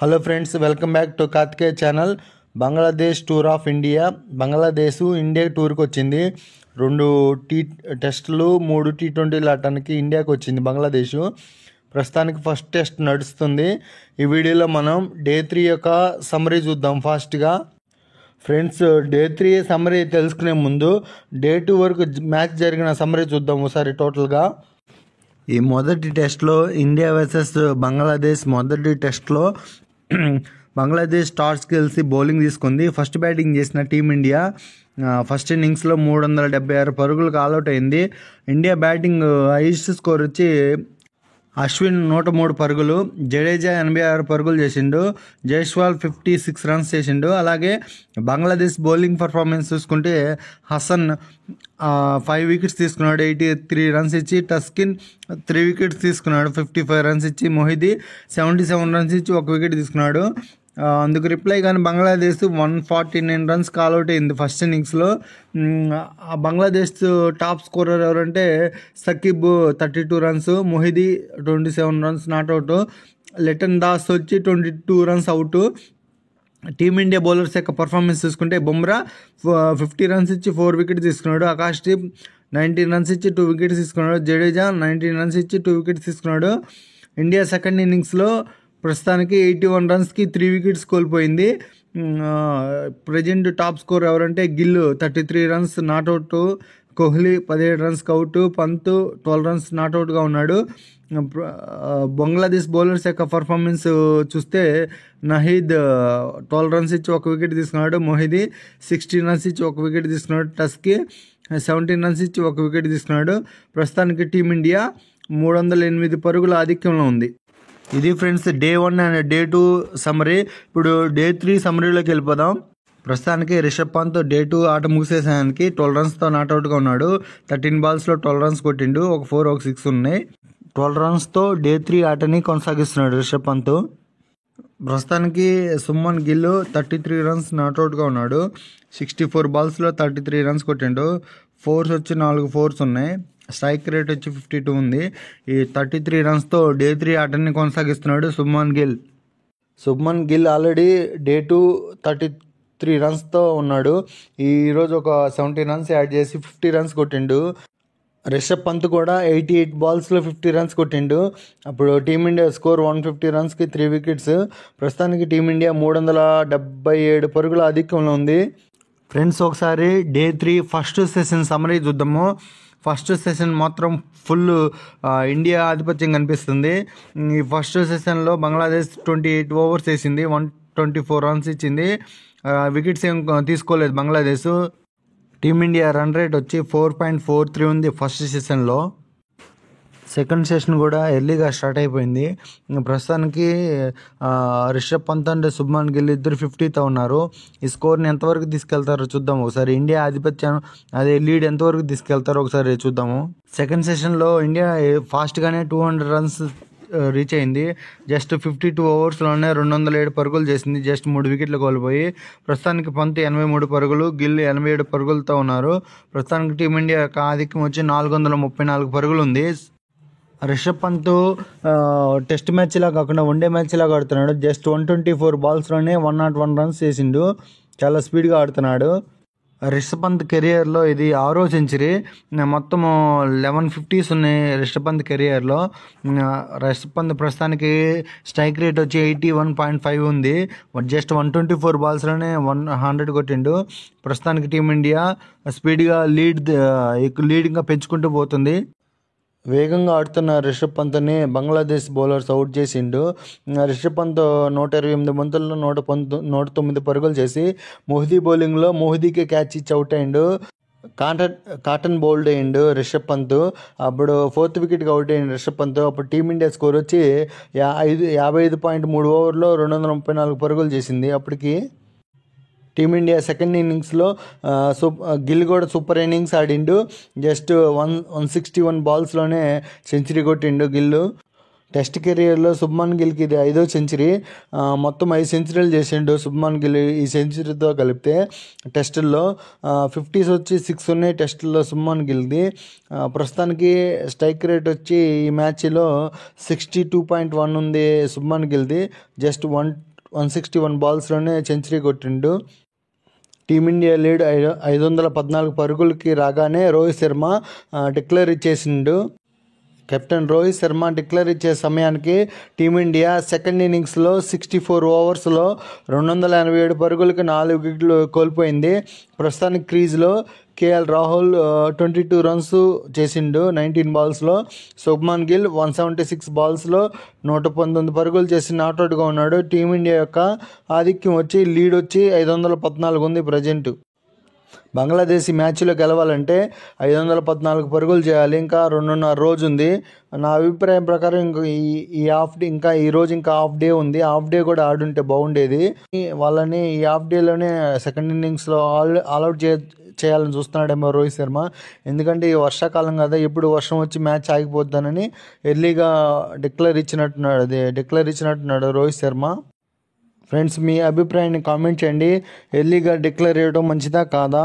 Hello friends, welcome back to Karthikeya channel. Bangladesh tour of India. Bangladesh India టూర్కి వచ్చింది. 2 టెస్టులు 3 T20 ఆడటానికి ఇండియాకి వచ్చింది బంగ్లాదేశ్. ప్రస్తుతానికి ఫస్ట్ టెస్ట్ నడుస్తుంది. ఈ వీడియోలో మనం డే 3 యొక్క సమ్మరీ చూద్దాం ఫాస్ట్గా. ఫ్రెండ్స్, డే 3 సమ్మరీ తెలుసుకునే ముందు డే 2 వరకు మ్యాచ్ జరిగిన సమ్మరీ చూద్దాం ఒకసారి టోటల్గా. ఈ మొదటి టెస్ట్లో ఇండియా వర్సెస్ బంగ్లాదేశ్ మొదటి టెస్ట్లో బంగ్లాదేశ్ టాస్ గెలిచి బౌలింగ్ తీసుకుంది. ఫస్ట్ బ్యాటింగ్ చేసిన టీమిండియా ఫస్ట్ ఇన్నింగ్స్లో 376 పరుగులకు ఆల్అవుట్ అయింది. ఇండియా బ్యాటింగ్ హైయెస్ట్ స్కోర్ వచ్చి అశ్విన్ 103 పరుగులు, జడేజా 86 పరుగులు చేసిండు, జైస్వాల్ 56 రన్స్ చేసిండు. అలాగే బంగ్లాదేశ్ బౌలింగ్ పర్ఫార్మెన్స్ చూసుకుంటే హసన్ 5 వికెట్స్ తీసుకున్నాడు, 83 రన్స్ ఇచ్చి. టస్కిన్ 3 వికెట్స్ తీసుకున్నాడు, 55 రన్స్ ఇచ్చి. మొహిదీ 77 రన్స్ ఇచ్చి 1 వికెట్ తీసుకున్నాడు. అందుకు రిప్లై కానీ బంగ్లాదేశ్ 149 రన్స్ ఆల్అవుట్ అయింది ఫస్ట్ ఇన్నింగ్స్లో. బంగ్లాదేశ్ టాప్ స్కోరర్ ఎవరంటే Shakib 32 runs, Mehidy 27 runs not out, Litton Das వచ్చి 22 రన్స్ అవుట్. టీమిండియా బౌలర్స్ యొక్క పర్ఫార్మెన్స్ చూసుకుంటే బుమ్రా 50 రన్స్ ఇచ్చి 4 వికెట్స్ తీసుకున్నాడు, ఆకాష్దీప్ 19 రన్స్ ఇచ్చి 2 వికెట్స్ తీసుకున్నాడు, జడేజా 19 రన్స్ ఇచ్చి 2 వికెట్స్ తీసుకున్నాడు. ఇండియా సెకండ్ ఇన్నింగ్స్లో ప్రస్తుతానికి 81 రన్స్కి 3 వికెట్స్ కోల్పోయింది. ప్రజెంట్ టాప్ స్కోర్ ఎవరంటే గిల్ 33 రన్స్ నాట్అవుట్, కోహ్లీ 17 రన్స్కి అవుట్, పంత్ 12 రన్స్ నాట్అవుట్గా ఉన్నాడు. బంగ్లాదేశ్ బౌలర్స్ యొక్క పర్ఫార్మెన్స్ చూస్తే నహీద్ 12 రన్స్ ఇచ్చి 1 వికెట్ తీసుకున్నాడు, మొహిదీ 16 రన్స్ ఇచ్చి 1 వికెట్ తీసుకున్నాడు, టస్కి 17 రన్స్ ఇచ్చి 1 వికెట్ తీసుకున్నాడు. ప్రస్తుతానికి టీమిండియా 308 పరుగుల ఆధిక్యంలో ఉంది. ఇది friends day 1 and day 2 summary. ఇప్పుడు డే 3 సమ్మరీలోకి వెళ్ళిపోదాం. ప్రస్తుతానికి రిషబ్ పంత్ డే 2 ఆట ముగిసేసానికి 12 రన్స్తో నాట్అవుట్గా ఉన్నాడు. 13 బాల్స్లో 12 రన్స్ కొట్టిండు, ఒక 4 ఒక 6 ఉన్నాయి. 12 రన్స్తో డే 3 ఆటని కొనసాగిస్తున్నాడు రిషబ్ పంత్. ప్రస్తుతానికి సుమన్ గిల్ 33 రన్స్ నాట్అవుట్గా ఉన్నాడు. 64 బాల్స్లో 33 రన్స్ కొట్టిండు, ఫోర్స్ వచ్చి 4 ఫోర్స్ ఉన్నాయి. స్ట్రైక్ రేట్ వచ్చి 52 ఉంది. ఈ 33 రన్స్తో డే 3 ఆటని కొనసాగిస్తున్నాడు శుభ్మన్ గిల్ ఆల్రెడీ డే 2 33 రన్స్తో ఉన్నాడు. ఈరోజు ఒక 70 రన్స్ యాడ్ చేసి 50 రన్స్ కొట్టిండు. రిషబ్ పంత్ కూడా 88 బాల్స్లో 50 రన్స్ కొట్టిండు. అప్పుడు టీమిండియా స్కోర్ 150 రన్స్కి 3 వికెట్స్. ప్రస్తుతానికి టీమిండియా 377 పరుగుల ఆధిక్యంలో ఉంది. ఫ్రెండ్స్, ఒకసారి డే 3 ఫస్ట్ సెషన్ సమ్మరీ చూద్దాము. ఫస్ట్ సెషన్ మాత్రం ఫుల్ ఇండియా ఆధిపత్యం కనిపిస్తుంది. ఈ ఫస్ట్ సెషన్లో బంగ్లాదేశ్ 28 ఓవర్స్ వేసింది, 124 రన్స్ ఇచ్చింది. వికెట్స్ ఏం తీసుకోలేదు బంగ్లాదేశ్. టీమిండియా రన్ రేట్ వచ్చి 4.43 ఉంది ఫస్ట్ సెషన్లో. సెకండ్ సెషన్ కూడా ఎర్లీగా స్టార్ట్ అయిపోయింది. ప్రస్తుతానికి రిషబ్ పంత్ అండ్ శుభ్మన్ గిల్ ఇద్దరు 50తో ఉన్నారు. ఈ స్కోర్ని ఎంతవరకు తీసుకెళ్తారో చూద్దాం ఒకసారి. ఇండియా ఆధిపత్యం అదే లీడ్ ఎంతవరకు తీసుకెళ్తారో ఒకసారి చూద్దాము. సెకండ్ సెషన్లో ఇండియా ఫాస్ట్గానే 200 రన్స్ రీచ్ అయింది. జస్ట్ 52 ఓవర్స్లోనే 207 పరుగులు చేసింది, జస్ట్ 3 వికెట్లు కోల్పోయి. ప్రస్తుతానికి పంత్ 83 పరుగులు, గిల్ 87 పరుగులతో ఉన్నారు. ప్రస్తుతానికి టీమిండియా యొక్క ఆధిక్యం వచ్చి 434 పరుగులు ఉంది. రిషబ్ పంత్ టెస్ట్ మ్యాచ్లా కాకుండా వన్డే మ్యాచ్లాగా ఆడుతున్నాడు. జస్ట్ 124 బాల్స్లోనే 101 రన్స్ చేసిండు, చాలా స్పీడ్గా ఆడుతున్నాడు. రిషబ్ పంత్ కెరియర్లో ఇది 6వ సెంచరీ. మొత్తం 11 50s ఉన్నాయి రిషబ్ పంత్ కెరియర్లో. రిషబ్ పంత్ ప్రస్తుతానికి స్ట్రైక్ రేట్ వచ్చి 81.5 ఉంది. జస్ట్ 124 బాల్స్లోనే 100 కొట్టిండు. ప్రస్తుతానికి టీమిండియా స్పీడ్గా లీడింగ్గా పెంచుకుంటూ పోతుంది. వేగంగా ఆడుతున్న రిషబ్ పంత్ని బంగ్లాదేశ్ బౌలర్స్ అవుట్ చేసిండు. రిషబ్ పంత్ 128 బంతుల్లో 109 పరుగులు చేసి మొహిదీ బౌలింగ్లో మొహిదీకి క్యాచ్ ఇచ్చి అవుట్ అయ్యిండు. కాటన్ బౌల్డ్ అయ్యిండు రిషబ్ పంత్. అప్పుడు 4th వికెట్కి అవుట్ అయ్యిండు రిషబ్ పంత్. అప్పుడు టీమిండియా స్కోర్ వచ్చి 55.3 ఓవర్లో 234 పరుగులు చేసింది. అప్పటికి టీమిండియా సెకండ్ ఇన్నింగ్స్లో గిల్ కూడా సూపర్ ఇన్నింగ్స్ ఆడిండు. జస్ట్ 161 బాల్స్లోనే సెంచరీ కొట్టిండు గిల్. టెస్ట్ కెరియర్లో శుభ్మన్ గిల్కి ఇది 5వ సెంచరీ. మొత్తం 5 సెంచరీలు చేసిండు శుభ్మన్ గిల్ ఈ సెంచరీతో కలిపితే. టెస్టుల్లో 50s వచ్చి 6 ఉన్నాయి టెస్టుల్లో శుభ్మన్ గిల్ది. ప్రస్తుతానికి స్ట్రైక్ రేట్ వచ్చి ఈ మ్యాచ్లో 62.1 ఉంది శుభ్మన్ గిల్ది. జస్ట్ 161 బాల్స్లోనే సెంచరీ కొట్టిండు. టీమిండియా లీడ్ 514 పరుగులకి రాగానే రోహిత్ శర్మ డిక్లేర్ ఇచ్చేసిండు. కెప్టెన్ రోహిత్ శర్మ డిక్లేర్ ఇచ్చే సమయానికి టీమిండియా సెకండ్ ఇన్నింగ్స్లో 64 ఓవర్స్లో 287 పరుగులకి 4 వికెట్లు కోల్పోయింది. ప్రస్తుతానికి క్రీజ్లో కేఎల్ రాహుల్ 22 రన్స్ చేసిండు 19 బాల్స్లో. శుభ్మన్ గిల్ 176 బాల్స్లో 119 పరుగులు చేసి నాట్అవుట్గా ఉన్నాడు. టీమిండియా యొక్క ఆధిక్యం వచ్చి లీడ్ వచ్చి 514 ఉంది ప్రజెంట్. బంగ్లాదేశ్ ఈ మ్యాచ్లో గెలవాలంటే 514 పరుగులు చేయాలి. ఇంకా 2.5 రోజు ఉంది. నా అభిప్రాయం ప్రకారం ఈ హాఫ్ డే ఇంకా ఈరోజు ఇంకా హాఫ్ డే ఉంది. హాఫ్ డే కూడా ఆడుంటే బాగుండేది. వాళ్ళని ఈ హాఫ్ డేలోనే సెకండ్ ఇన్నింగ్స్లో ఆల్అవుట్ చేయాలని చూస్తున్నాడేమో రోహిత్ శర్మ. ఎందుకంటే ఈ వర్షాకాలం కదా, ఎప్పుడు వర్షం వచ్చి మ్యాచ్ ఆగిపోద్దానని ఎర్లీగా డిక్లేర్ ఇచ్చినట్టున్నాడు రోహిత్ శర్మ. ఫ్రెండ్స్, మీ అభిప్రాయాన్ని కామెంట్ చేయండి. ఎర్లీగా డిక్లేర్ చేయడం మంచిదా కాదా?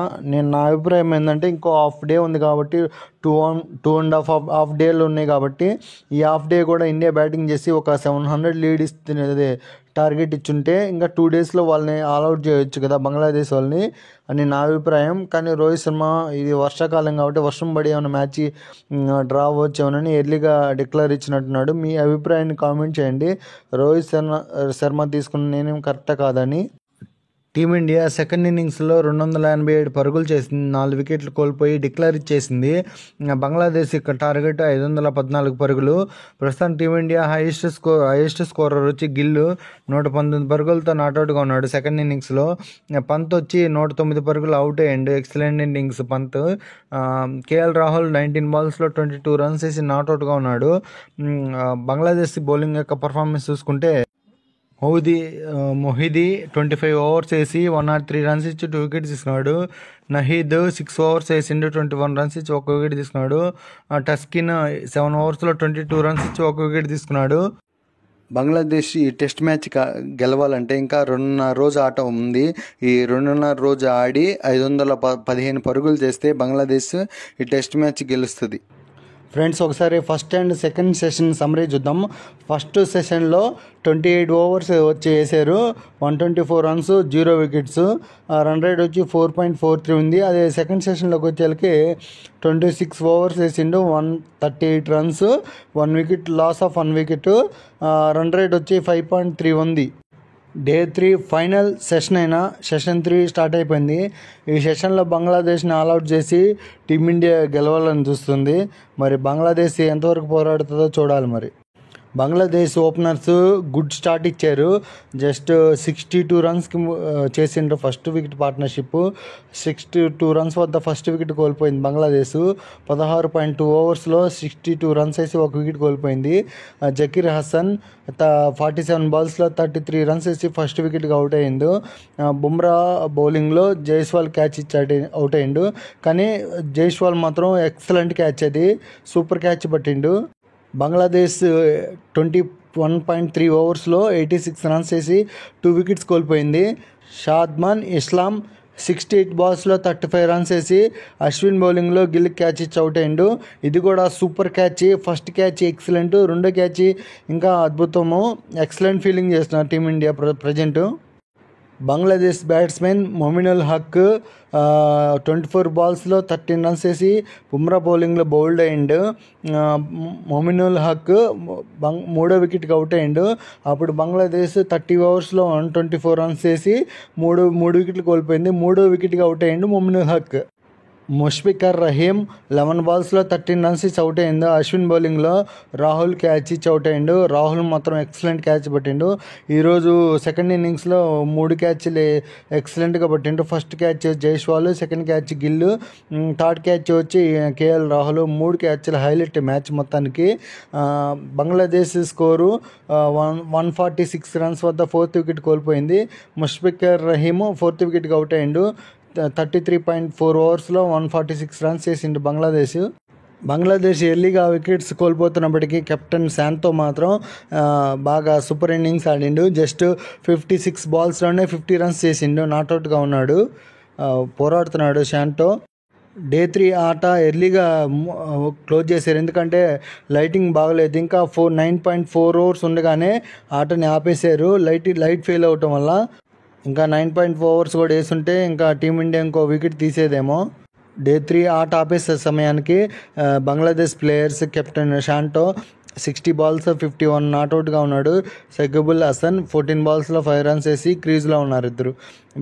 నా అభిప్రాయం ఏంటంటే ఇంకో హాఫ్ డే ఉంది కాబట్టి 2.5 హాఫ్ డేలు ఉన్నాయి కాబట్టి ఈ హాఫ్ డే కూడా ఇండియా బ్యాటింగ్ చేసి ఒక 700 లీడ్ ఇస్తుంది టార్గెట్ ఇచ్చుంటే ఇంకా 2 డేస్లో వాళ్ళని ఆల్అవుట్ చేయొచ్చు కదా బంగ్లాదేశ్ వాళ్ళని అని నా అభిప్రాయం. కానీ రోహిత్ శర్మ ఇది వర్షాకాలం కాబట్టి వర్షం పడి ఏమైనా మ్యాచ్ డ్రా అవ్వచ్చేమోనని ఎర్లీగా డిక్లేర్ ఇచ్చినట్టున్నాడు. మీ అభిప్రాయాన్ని కామెంట్ చేయండి. రోహిత్ శర్మ తీసుకున్న నేనేం కరెక్టా కాదని. టీమిండియా సెకండ్ ఇన్నింగ్స్లో 287 పరుగులు చేసింది, 4 వికెట్లు కోల్పోయి డిక్లేర్ ఇచ్చేసింది. బంగ్లాదేశ్ యొక్క టార్గెట్ 514 పరుగులు. ప్రస్తుతం టీమిండియా హైయెస్ట్ స్కోరర్ వచ్చి గిల్లు 119 పరుగులతో నాట్అవుట్గా ఉన్నాడు సెకండ్ ఇన్నింగ్స్లో. పంత్ వచ్చి 109 పరుగులు అవుట్ అయ్యిండు. Excellent innings Pant. KL Rahul 19 బాల్స్లో 22 runs వేసి నాట్అవుట్గా ఉన్నాడు. బంగ్లాదేశ్ బౌలింగ్ యొక్క పర్ఫార్మెన్స్ చూసుకుంటే మొహిదీ 25 ఓవర్స్ వేసి 103 రన్స్ ఇచ్చి 2 వికెట్స్ తీసుకున్నాడు. నహీద్ 6 ఓవర్స్ వేసిండు 21 రన్స్ ఇచ్చి 1 వికెట్ తీసుకున్నాడు. టస్కిన్ 7 ఓవర్స్లో 22 రన్స్ ఇచ్చి 1 వికెట్ తీసుకున్నాడు. బంగ్లాదేశ్ ఈ టెస్ట్ మ్యాచ్ గెలవాలంటే ఇంకా 2.5 రోజు ఆట ఉంది. ఈ 2.5 రోజు ఆడి 515 పరుగులు చేస్తే బంగ్లాదేశ్ ఈ టెస్ట్ మ్యాచ్ గెలుస్తుంది. ఫ్రెండ్స్, ఒకసారి first and second session summary చూద్దాం. ఫస్ట్ సెషన్లో 28 ఓవర్స్ వచ్చి వేసారు, 124 రన్స్, 0 వికెట్స్. రన్ రేట్ వచ్చి 4.43 ఉంది. అదే సెకండ్ సెషన్లోకి వచ్చేసరికి 26 ఓవర్స్ వేసిండు, 138 runs, 1 wicket, loss of 1 wicket. Run rate వచ్చి 5.3 ఉంది. డే 3 ఫైనల్ సెషన్ అయినా సెషన్ 3 స్టార్ట్ అయిపోయింది. ఈ సెషన్లో బంగ్లాదేశ్ని ఆల్అవుట్ చేసి టీమిండియా గెలవాలని చూస్తుంది. మరి బంగ్లాదేశ్ ఎంతవరకు పోరాడుతుందో చూడాలి. మరి బంగ్లాదేశ్ ఓపెనర్స్ గుడ్ స్టార్ట్ ఇచ్చారు. జస్ట్ 62 రన్స్కి చేసిండ్రు ఫస్ట్ వికెట్ పార్ట్నర్షిప్. 62 రన్స్ వద్ద ఫస్ట్ వికెట్ కోల్పోయింది బంగ్లాదేశ్. 16.2 ఓవర్స్లో 62 రన్స్ వేసి 1 వికెట్ కోల్పోయింది. జకీర్ హసన్ 47 బాల్స్లో 33 రన్స్ వేసి ఫస్ట్ వికెట్గా అవుట్ అయ్యిండు. బుమ్రా బౌలింగ్లో జైస్వాల్ క్యాచ్ ఇచ్చి అవుట్ అయ్యిండు. కానీ జైస్వాల్ మాత్రం ఎక్సలెంట్ క్యాచ్, అది సూపర్ క్యాచ్ పట్టిండు. బంగ్లాదేశ్ 21.3 ఓవర్స్లో 86 రన్స్ వేసి 2 వికెట్స్ కోల్పోయింది. షాద్మాన్ ఇస్లాం 68 బాల్స్లో 35 రన్స్ వేసి అశ్విన్ బౌలింగ్లో గిల్ క్యాచ్ ఇచ్చి అవుట్ అయ్యిండు. ఇది కూడా super catch. First catch excellent, రెండో క్యాచ్ ఇంకా అద్భుతము. ఎక్సలెంట్ ఫీలింగ్ చేస్తున్నారు team India present. Bangladesh batsmen Mominul Haque 24 బాల్స్లో 13 రన్స్ వేసి బుమ్రా బౌలింగ్లో బౌల్డ్ అయ్యిండు. మొమినుల్ హక్ 3వ వికెట్కి అవుట్ అయ్యిండు. అప్పుడు బంగ్లాదేశ్ 30 ఓవర్స్లో 124 రన్స్ వేసి 3 వికెట్లు కోల్పోయింది. 3వ వికెట్కి అవుట్ అయ్యిండు మొమినుల్ హక్. ముష్ఫికర్ రహీం 11 బాల్స్లో 13 రన్స్ ఇచ్చి అవుట్ అయ్యిండు. అశ్విన్ బౌలింగ్లో రాహుల్ క్యాచ్ ఇచ్చి అవుట్ అయ్యిండు. రాహుల్ మాత్రం ఎక్సలెంట్ క్యాచ్ పట్టిండు. ఈరోజు సెకండ్ ఇన్నింగ్స్లో 3 క్యాచ్లు ఎక్సలెంట్గా పట్టిండు. First catch Jaiswal, second catch Gill, third catch వచ్చి కేఎల్ రాహుల్. 3 క్యాచ్లు హైలైట్ మ్యాచ్ మొత్తానికి. బంగ్లాదేశ్ స్కోరు 146 రన్స్ వద్ద 4th వికెట్ కోల్పోయింది. ముష్ఫికర్ రహీం 4th వికెట్కి అవుట్ అయ్యిండు. 33.4 ఓవర్స్లో 146 రన్స్ చేసిండు బంగ్లాదేశ్ ఎర్లీగా వికెట్స్ కోల్పోతున్నప్పటికీ కెప్టెన్ శాంతో మాత్రం బాగా సూపర్ ఇన్నింగ్స్ ఆడిండు. జస్ట్ 56 బాల్స్లోనే 50 రన్స్ చేసిండు, నాట్అవుట్గా ఉన్నాడు. పోరాడుతున్నాడు శాంతో. డే 3 ఆట ఎర్లీగా క్లోజ్ చేశారు, ఎందుకంటే లైటింగ్ బాగలేదు. ఇంకా 9.4 ఓవర్స్ ఉండగానే ఆటని ఆపేశారు లైట్ ఫెయిల్ అవటం వల్ల. ఇంకా 9.4 ఓవర్స్ కూడా వేస్తుంటే ఇంకా టీమిండియా ఇంకో వికెట్ తీసేదేమో. డే 3 ఆట ఆపేసే సమయానికి బంగ్లాదేశ్ ప్లేయర్స్ కెప్టెన్ షాంటో 60 balls 51 నాట్అవుట్గా ఉన్నాడు. సకిబుల్ హసన్ 14 balls 5 runs వేసి క్రీజ్లో ఉన్నారు ఇద్దరు.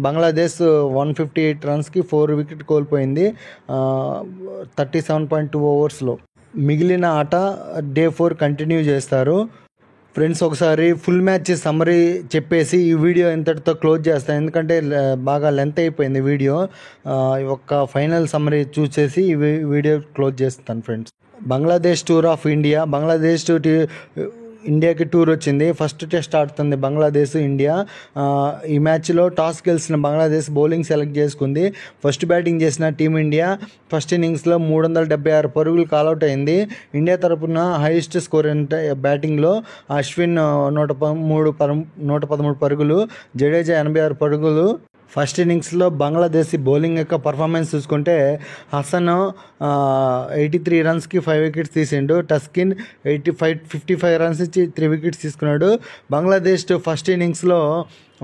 బంగ్లాదేశ్ 158 runsకి 4 వికెట్ కోల్పోయింది 37.2 ఓవర్స్లో. మిగిలిన ఆట డే 4 కంటిన్యూ చేస్తారు. ఫ్రెండ్స్, ఒకసారి ఫుల్ మ్యాచ్ సమ్మరీ చెప్పేసి ఈ వీడియో ఇంతటితో క్లోజ్ చేస్తాను, ఎందుకంటే బాగా లెంత్ అయిపోయింది వీడియో. ఒక ఫైనల్ సమ్మరీ చూసేసి ఈ వీడియో క్లోజ్ చేస్తాను. Friends, Bangladesh tour of India. Bangladesh ఇండియాకి టూర్ వచ్చింది. ఫస్ట్ టెస్ట్ ఆడుతుంది బంగ్లాదేశ్ ఇండియా. ఈ మ్యాచ్లో టాస్ గెలిచిన బంగ్లాదేశ్ బౌలింగ్ సెలెక్ట్ చేసుకుంది. ఫస్ట్ బ్యాటింగ్ చేసిన టీమిండియా ఫస్ట్ ఇన్నింగ్స్లో 376 పరుగులు కాల్అవుట్ అయింది. ఇండియా తరపున హైయెస్ట్ స్కోర్ అంటే బ్యాటింగ్లో అశ్విన్ 113 పరుగులు, జడేజా 86 పరుగులు. ఫస్ట్ ఇన్నింగ్స్లో బంగ్లాదేశ్ బౌలింగ్ యొక్క పర్ఫార్మెన్స్ చూసుకుంటే హసన్ 83 runsకి 5 వికెట్స్ తీసిండు. టస్కిన్ 55 runs ఇచ్చి 3 వికెట్స్ తీసుకున్నాడు. బంగ్లాదేశ్ ఫస్ట్ ఇన్నింగ్స్లో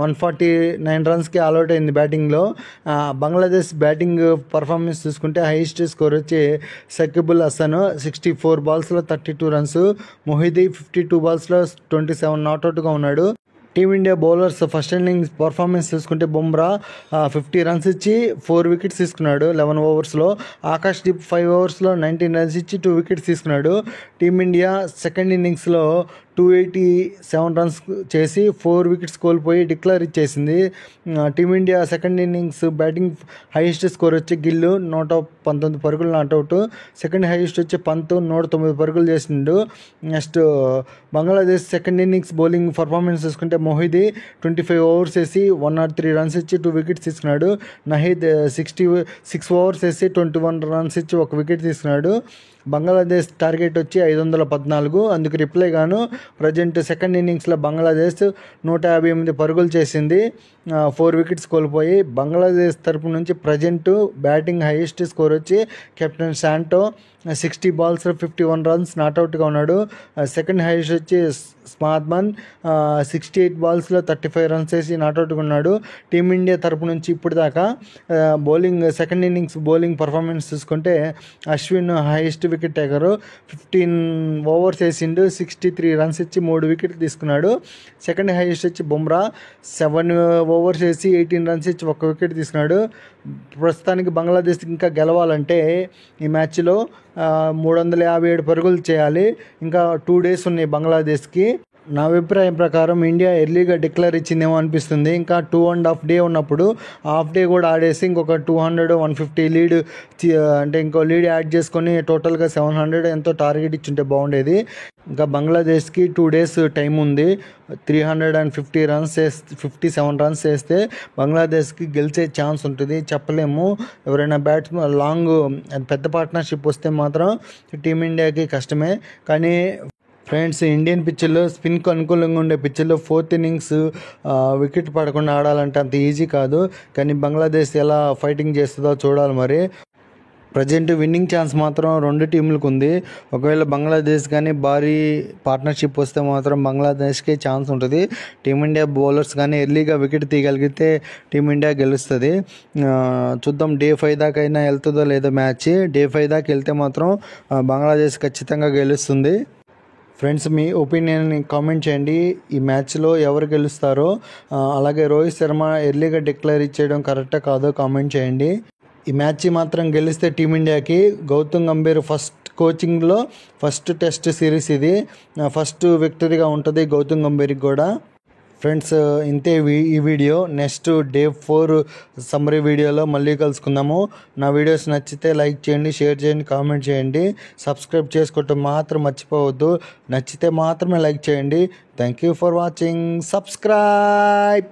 149 runsకి ఆల్అవుట్ అయింది బ్యాటింగ్లో. బంగ్లాదేశ్ బ్యాటింగ్ పర్ఫార్మెన్స్ చూసుకుంటే హైయెస్ట్ స్కోర్ వచ్చి సకిబుల్ హసన్ 64 balls 32 runs, మొహిదీ 52 balls 27 నాట్అవుట్గా ఉన్నాడు. Team India bowlers first innings performance చూసుకుంటే బుమ్రా 50 runs ఇచ్చి 4 వికెట్స్ తీసుకున్నాడు 11 ఓవర్స్లో. ఆకాష్ దీప్ 5 ఓవర్స్లో 19 runs ఇచ్చి 2 వికెట్స్ తీసుకున్నాడు. టీమిండియా సెకండ్ ఇన్నింగ్స్లో 287 runs చేసి 4 వికెట్స్ కోల్పోయి డిక్లేర్ ఇచ్చేసింది. Team India second innings batting highest score వచ్చి గిల్లు 119 పరుగులు నాట్అవుట్. సెకండ్ హైయెస్ట్ వచ్చి పంత్ 109 పరుగులు చేసిండు. Next Bangladesh second innings bowling performance చూసుకుంటే మొహిదీ 25 ఓవర్స్ వేసి 103 runs ఇచ్చి 2 వికెట్స్ తీసుకున్నాడు. నహీద్ 66 ఓవర్స్ వేసి 21 runs ఇచ్చి 1 వికెట్ తీసుకున్నాడు. బంగ్లాదేశ్ టార్గెట్ వచ్చి 514, అందుకు రిప్లై గాను ప్రజెంట్ సెకండ్ ఇన్నింగ్స్లో బంగ్లాదేశ్ 158 పరుగులు చేసింది, 4 వికెట్స్ కోల్పోయి. బంగ్లాదేశ్ తరపు నుంచి ప్రజెంట్ బ్యాటింగ్ హైయెస్ట్ స్కోర్ వచ్చి కెప్టెన్ శాంటో 60 balls 51 runs నాట్అవుట్గా ఉన్నాడు. సెకండ్ హైయెస్ట్ వచ్చి స్మాద్మన్ 68 balls 35 runs వేసి నాట్అవుట్గా ఉన్నాడు. టీమిండియా తరపు నుంచి ఇప్పుడు దాకా bowling second innings bowling performance చూసుకుంటే Ashwin highest wicket taker 15 overs వేసిండు 63 runs ఇచ్చి 3 వికెట్లు తీసుకున్నాడు. సెకండ్ హైయెస్ట్ వచ్చి బుమ్రా 7 ఓవర్స్ వేసి 18 runs ఇచ్చి 1 వికెట్ తీసుకున్నాడు. ప్రస్తుతానికి బంగ్లాదేశ్ ఇంకా గెలవాలంటే ఈ మ్యాచ్లో 357 పరుగులు చేయాలి. ఇంకా 2 days ఉన్నాయి బంగ్లాదేశ్కి. నా అభిప్రాయం ప్రకారం ఇండియా ఎర్లీగా డిక్లేర్ ఇచ్చిందేమో అనిపిస్తుంది. ఇంకా 2.5 days ఉన్నప్పుడు హాఫ్ డే కూడా ఆడేసి ఇంకొక 200-150 లీడ్ అంటే ఇంకో లీడ్ యాడ్ చేసుకొని టోటల్గా 700 ఎంతో టార్గెట్ ఇచ్చుంటే బాగుండేది. ఇంకా బంగ్లాదేశ్కి 2 days టైం ఉంది. 350 runs 57 runs వేస్తే బంగ్లాదేశ్కి గెలిచే ఛాన్స్ ఉంటుంది, చెప్పలేము. ఎవరైనా బ్యాట్స్మెన్ లాంగ్ పెద్ద పార్ట్నర్షిప్ వస్తే మాత్రం టీమిండియాకి కష్టమే. కానీ ఫ్రెండ్స్, ఇండియన్ పిచ్లో స్పిన్కు అనుకూలంగా ఉండే పిచ్లో 4th innings వికెట్ పడకుండా ఆడాలంటే అంత ఈజీ కాదు. కానీ బంగ్లాదేశ్ ఎలా ఫైటింగ్ చేస్తుందో చూడాలి. మరి ప్రజెంట్ విన్నింగ్ ఛాన్స్ మాత్రం 2 టీంలకు ఉంది. ఒకవేళ బంగ్లాదేశ్ కానీ భారీ పార్ట్నర్షిప్ వస్తే మాత్రం బంగ్లాదేశ్కి ఛాన్స్ ఉంటుంది. టీమిండియా బౌలర్స్ కానీ ఎర్లీగా వికెట్ తీయగలిగితే టీమిండియా గెలుస్తుంది. చూద్దాం డే 5 దాకా అయినా వెళ్తుందో లేదో మ్యాచ్. డే 5 దాకా వెళ్తే మాత్రం బంగ్లాదేశ్ ఖచ్చితంగా గెలుస్తుంది. ఫ్రెండ్స్, మీ ఒపీనియన్ని కామెంట్ చేయండి. ఈ మ్యాచ్లో ఎవరు గెలుస్తారో, అలాగే రోహిత్ శర్మ ఎర్లీగా డిక్లేర్ ఇచ్చేయడం కరెక్టా కాదో కామెంట్ చేయండి. ఈ మ్యాచ్ మాత్రం గెలిస్తే టీమిండియాకి గౌతమ్ గంభీర్ ఫస్ట్ కోచింగ్లో ఫస్ట్ టెస్ట్ సిరీస్ ఇది, ఫస్ట్ విక్టరీగా ఉంటుంది గౌతమ్ గంభీర్కి కూడా. ఫ్రెండ్స్, ఇంతే ఈ వీడియో. నెక్స్ట్ డే 4 సమ్మరీ వీడియోలో మళ్ళీ కలుసుకుందాము. నా వీడియోస్ నచ్చితే లైక్ చేయండి, షేర్ చేయండి, కామెంట్ చేయండి. సబ్స్క్రైబ్ చేసుకోవటం మాత్రం మర్చిపోవద్దు. నచ్చితే మాత్రమే లైక్ చేయండి. Thank you for watching. Subscribe.